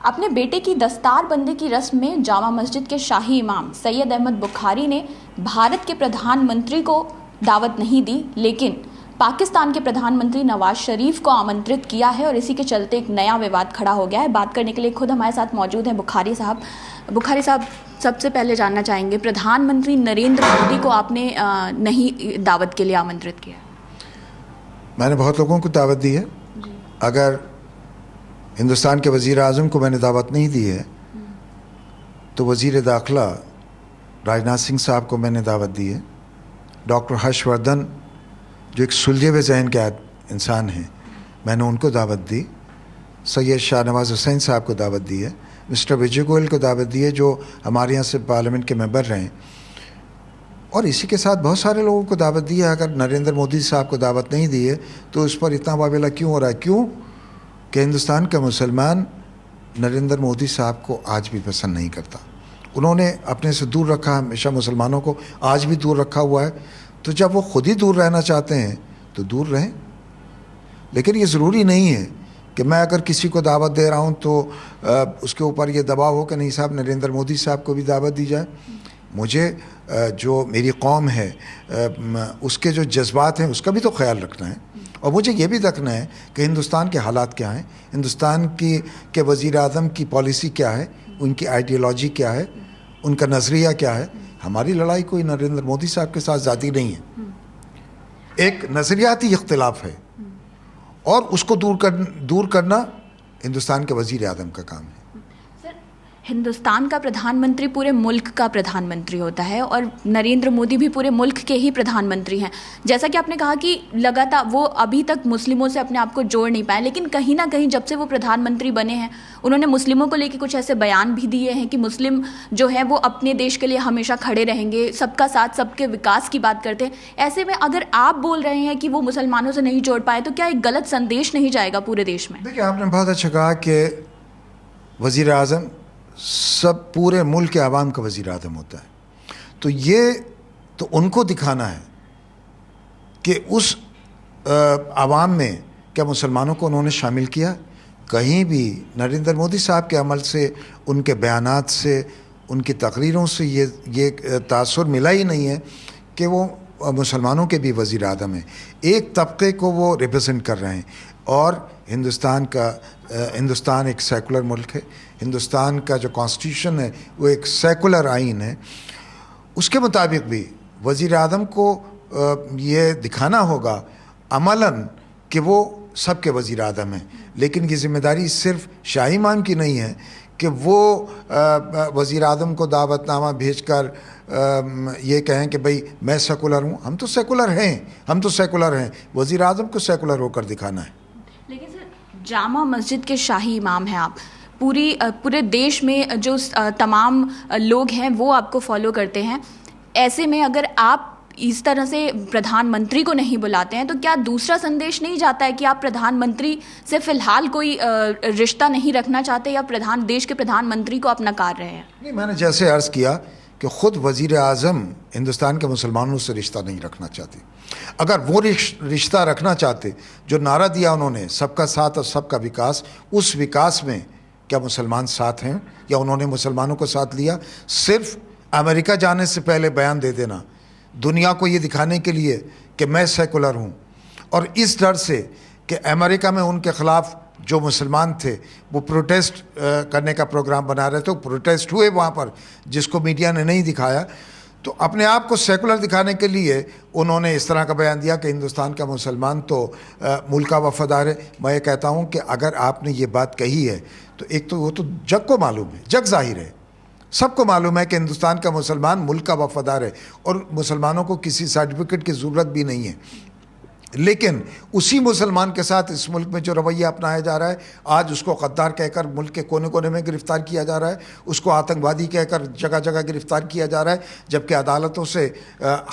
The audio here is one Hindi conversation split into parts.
अपने बेटे की दस्तारबंदी की रस्म में जामा मस्जिद के शाही इमाम सैयद अहमद बुखारी ने भारत के प्रधानमंत्री को दावत नहीं दी, लेकिन पाकिस्तान के प्रधानमंत्री नवाज शरीफ को आमंत्रित किया है और इसी के चलते एक नया विवाद खड़ा हो गया है। बात करने के लिए खुद हमारे साथ मौजूद हैं बुखारी साहब। बुखारी साहब, सबसे पहले जानना चाहेंगे, प्रधानमंत्री नरेंद्र मोदी को आपने नहीं दावत के लिए आमंत्रित किया? मैंने बहुत लोगों को दावत दी है। अगर हिंदुस्तान के वज़ीर आज़म को मैंने दावत नहीं दी है तो वज़ीर दाखिला राजनाथ सिंह साहब को मैंने दावत दी है। डॉक्टर हर्षवर्धन जो एक सुलझे हुए जहन के इंसान हैं, मैंने उनको दावत दी। सैयद शाहनवाज हुसैन साहब को दावत दी है। मिस्टर विजय गोयल को दावत दी है जो हमारे यहाँ से पार्लियामेंट के मेंबर रहे। और इसी के साथ बहुत सारे लोगों को दावत दी है। अगर नरेंद्र मोदी साहब को दावत नहीं दी है तो उस पर इतना वावेला क्यों हो रहा है? क्यों कि हिंदुस्तान का मुसलमान नरेंद्र मोदी साहब को आज भी पसंद नहीं करता। उन्होंने अपने से दूर रखा, हमेशा मुसलमानों को आज भी दूर रखा हुआ है। तो जब वो खुद ही दूर रहना चाहते हैं तो दूर रहें, लेकिन ये ज़रूरी नहीं है कि मैं अगर किसी को दावत दे रहा हूँ तो उसके ऊपर ये दबाव हो कि नहीं साहब नरेंद्र मोदी साहब को भी दावत दी जाए। मुझे जो मेरी कौम है उसके जो जज्बात हैं उसका भी तो ख्याल रखना है, और मुझे ये भी देखना है कि हिंदुस्तान के हालात क्या हैं, हिंदुस्तान के वज़ीर आज़म की पॉलिसी क्या है, उनकी आइडियोलॉजी क्या है, उनका नज़रिया क्या है। हमारी लड़ाई कोई नरेंद्र मोदी साहब के साथ ज़ाती नहीं है, एक नज़रियाती इख्तिलाफ है, और उसको दूर करना हिंदुस्तान के वज़ीर आज़म का काम है। हिंदुस्तान का प्रधानमंत्री पूरे मुल्क का प्रधानमंत्री होता है और नरेंद्र मोदी भी पूरे मुल्क के ही प्रधानमंत्री हैं। जैसा कि आपने कहा कि लगातार वो अभी तक मुस्लिमों से अपने आप को जोड़ नहीं पाए, लेकिन कहीं ना कहीं जब से वो प्रधानमंत्री बने हैं उन्होंने मुस्लिमों को लेकर कुछ ऐसे बयान भी दिए हैं कि मुस्लिम जो है वो अपने देश के लिए हमेशा खड़े रहेंगे, सबका साथ सबके विकास की बात करते हैं। ऐसे में अगर आप बोल रहे हैं कि वो मुसलमानों से नहीं जोड़ पाए तो क्या एक गलत संदेश नहीं जाएगा पूरे देश में? देखिए, आपने बहुत अच्छा कहा कि वज़ीर आज़म सब पूरे मुल्क के आवाम का वज़ीर आज़म होता है, तो ये तो उनको दिखाना है कि उस आवाम में क्या मुसलमानों को उन्होंने शामिल किया। कहीं भी नरेंद्र मोदी साहब के अमल से, उनके बयानात से, उनकी तकरीरों से ये तासुर मिला ही नहीं है कि वो मुसलमानों के भी वज़ीर आज़म हैं। एक तबके को वो रिप्रेजेंट कर रहे हैं। और हिंदुस्तान एक सेकुलर मुल्क है। हिंदुस्तान का जो कॉन्स्टिट्यूशन है वो एक सेकुलर आइन है। उसके मुताबिक भी वज़ीर आज़म को ये दिखाना होगा अमलन कि वो सबके वज़ीर आज़म हैं। लेकिन ये ज़िम्मेदारी सिर्फ शाही इमाम की नहीं है कि वो वज़ीर आज़म को दावतनामा भेजकर ये कहें कि भाई मैं सेकुलर हूँ। हम तो सेकुलर हैं, वज़ीर आज़म को सेकुलर होकर दिखाना है। लेकिन सर, जामा मस्जिद के शाही इमाम हैं आप, पूरे देश में जो तमाम लोग हैं वो आपको फॉलो करते हैं। ऐसे में अगर आप इस तरह से प्रधानमंत्री को नहीं बुलाते हैं तो क्या दूसरा संदेश नहीं जाता है कि आप प्रधानमंत्री से फ़िलहाल कोई रिश्ता नहीं रखना चाहते या देश के प्रधानमंत्री को आप नकार रहे हैं? नहीं, मैंने जैसे अर्ज़ किया कि ख़ुद वज़ीर आज़म हिंदुस्तान के मुसलमानों से रिश्ता नहीं रखना चाहते। अगर वो रिश्ता रखना चाहते, जो नारा दिया उन्होंने सबका साथ और सबका विकास, उस विकास में क्या मुसलमान साथ हैं या उन्होंने मुसलमानों को साथ लिया? सिर्फ अमेरिका जाने से पहले बयान दे देना दुनिया को ये दिखाने के लिए कि मैं सेकुलर हूँ, और इस डर से कि अमेरिका में उनके ख़िलाफ़ जो मुसलमान थे वो प्रोटेस्ट करने का प्रोग्राम बना रहे थे, प्रोटेस्ट हुए वहाँ पर जिसको मीडिया ने नहीं दिखाया। तो अपने आप को सेकुलर दिखाने के लिए उन्होंने इस तरह का बयान दिया कि हिंदुस्तान का मुसलमान तो मुल्क का वफ़ादार है। मैं ये कहता हूँ कि अगर आपने ये बात कही है तो एक तो वो तो जग को मालूम है, जग ज़ाहिर है, सबको मालूम है कि हिंदुस्तान का मुसलमान मुल्क का वफ़ादार है और मुसलमानों को किसी सर्टिफिकेट की ज़रूरत भी नहीं है। लेकिन उसी मुसलमान के साथ इस मुल्क में जो रवैया अपनाया जा रहा है, आज उसको गद्दार कहकर मुल्क के कोने कोने में गिरफ़्तार किया जा रहा है, उसको आतंकवादी कहकर जगह जगह गिरफ़्तार किया जा रहा है, जबकि अदालतों से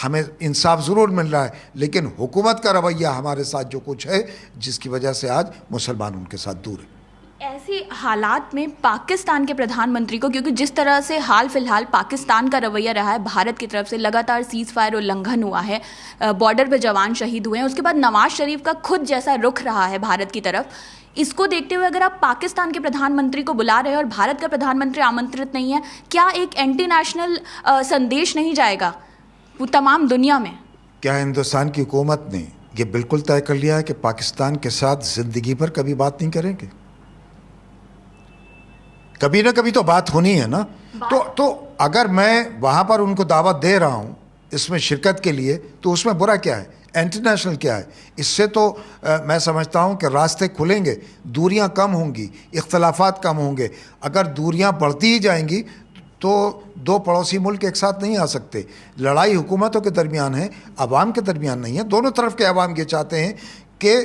हमें इंसाफ ज़रूर मिल रहा है, लेकिन हुकूमत का रवैया हमारे साथ जो कुछ है जिसकी वजह से आज मुसलमान उनके साथ दूर है। ऐसे हालात में पाकिस्तान के प्रधानमंत्री को, क्योंकि जिस तरह से हाल फिलहाल पाकिस्तान का रवैया रहा है, भारत की तरफ से लगातार सीज़ फायर उल्लंघन हुआ है, बॉर्डर पे जवान शहीद हुए हैं, उसके बाद नवाज शरीफ का खुद जैसा रुख रहा है भारत की तरफ, इसको देखते हुए अगर आप पाकिस्तान के प्रधानमंत्री को बुला रहे हैं और भारत का प्रधानमंत्री आमंत्रित नहीं है, क्या एक एंटी नेशनल संदेश नहीं जाएगा वो तमाम दुनिया में? क्या हिंदुस्तान की हुकूमत ने ये बिल्कुल तय कर लिया है कि पाकिस्तान के साथ जिंदगी भर कभी बात नहीं करेंगे? कभी ना कभी तो बात होनी है ना। तो अगर मैं वहां पर उनको दावत दे रहा हूं इसमें शिरकत के लिए, तो उसमें बुरा क्या है? इंटरनेशनल क्या है? इससे तो मैं समझता हूं कि रास्ते खुलेंगे, दूरियां कम होंगी, इख्तलाफात कम होंगे। अगर दूरियां बढ़ती ही जाएंगी तो दो पड़ोसी मुल्क एक साथ नहीं आ सकते। लड़ाई हुकूमतों के दरमियान है, अवाम के दरमियान नहीं है। दोनों तरफ के अवाम ये चाहते हैं कि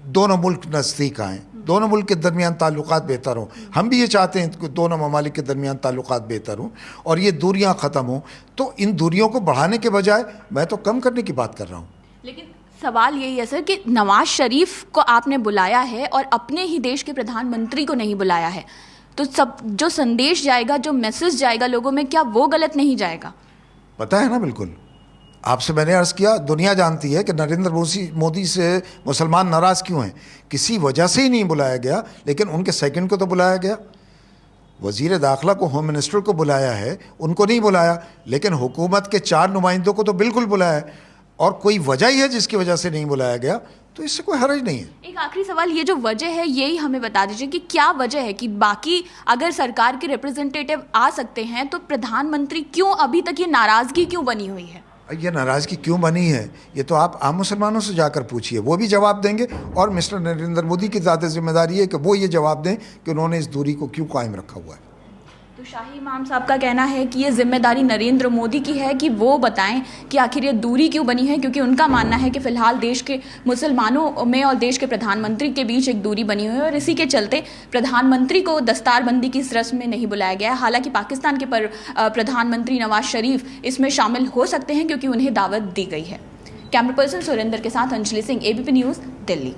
दोनों मुल्क नज़दीक आएँ, दोनों मुल्क के दरमियान ताल्लुकात बेहतर हों। हम भी ये चाहते हैं कि दोनों ममालिक के दरमियान ताल्लुकात बेहतर हों और ये दूरियां ख़त्म हों। तो इन दूरियों को बढ़ाने के बजाय मैं तो कम करने की बात कर रहा हूँ। लेकिन सवाल यही है सर कि नवाज शरीफ को आपने बुलाया है और अपने ही देश के प्रधानमंत्री को नहीं बुलाया है, तो सब जो संदेश जाएगा, जो मैसेज जाएगा लोगों में, क्या वो गलत नहीं जाएगा? पता है ना, बिल्कुल। आपसे मैंने अर्ज़ किया, दुनिया जानती है कि नरेंद्र मोदी से मुसलमान नाराज़ क्यों हैं। किसी वजह से ही नहीं बुलाया गया, लेकिन उनके सेकंड को तो बुलाया गया। वज़ीर दाखिला को, होम मिनिस्टर को बुलाया है, उनको नहीं बुलाया। लेकिन हुकूमत के 4 नुमाइंदों को तो बिल्कुल बुलाया है। और कोई वजह ही है जिसकी वजह से नहीं बुलाया गया, तो इससे कोई हर्ज नहीं है। एक आखिरी सवाल, ये जो वजह है यही हमें बता दीजिए कि क्या वजह है कि बाकी अगर सरकार के रिप्रेजेंटेटिव आ सकते हैं तो प्रधानमंत्री क्यों अभी तक ये नाराज़गी क्यों बनी हुई है? ये नाराज़गी क्यों बनी है ये तो आप आम मुसलमानों से जाकर पूछिए, वो भी जवाब देंगे। और मिस्टर नरेंद्र मोदी की ज़्यादा जिम्मेदारी है कि वो ये जवाब दें कि उन्होंने इस दूरी को क्यों कायम रखा हुआ है। तो शाही इमाम साहब का कहना है कि ये जिम्मेदारी नरेंद्र मोदी की है कि वो बताएं कि आखिर ये दूरी क्यों बनी है, क्योंकि उनका मानना है कि फ़िलहाल देश के मुसलमानों में और देश के प्रधानमंत्री के बीच एक दूरी बनी हुई है और इसी के चलते प्रधानमंत्री को दस्तारबंदी की इस रस्म में नहीं बुलाया गया है। हालांकि पाकिस्तान के प्रधानमंत्री नवाज शरीफ इसमें शामिल हो सकते हैं क्योंकि उन्हें दावत दी गई है। कैमरा पर्सन सुरेंद्र के साथ अंजलि सिंह, ABP न्यूज़, दिल्ली।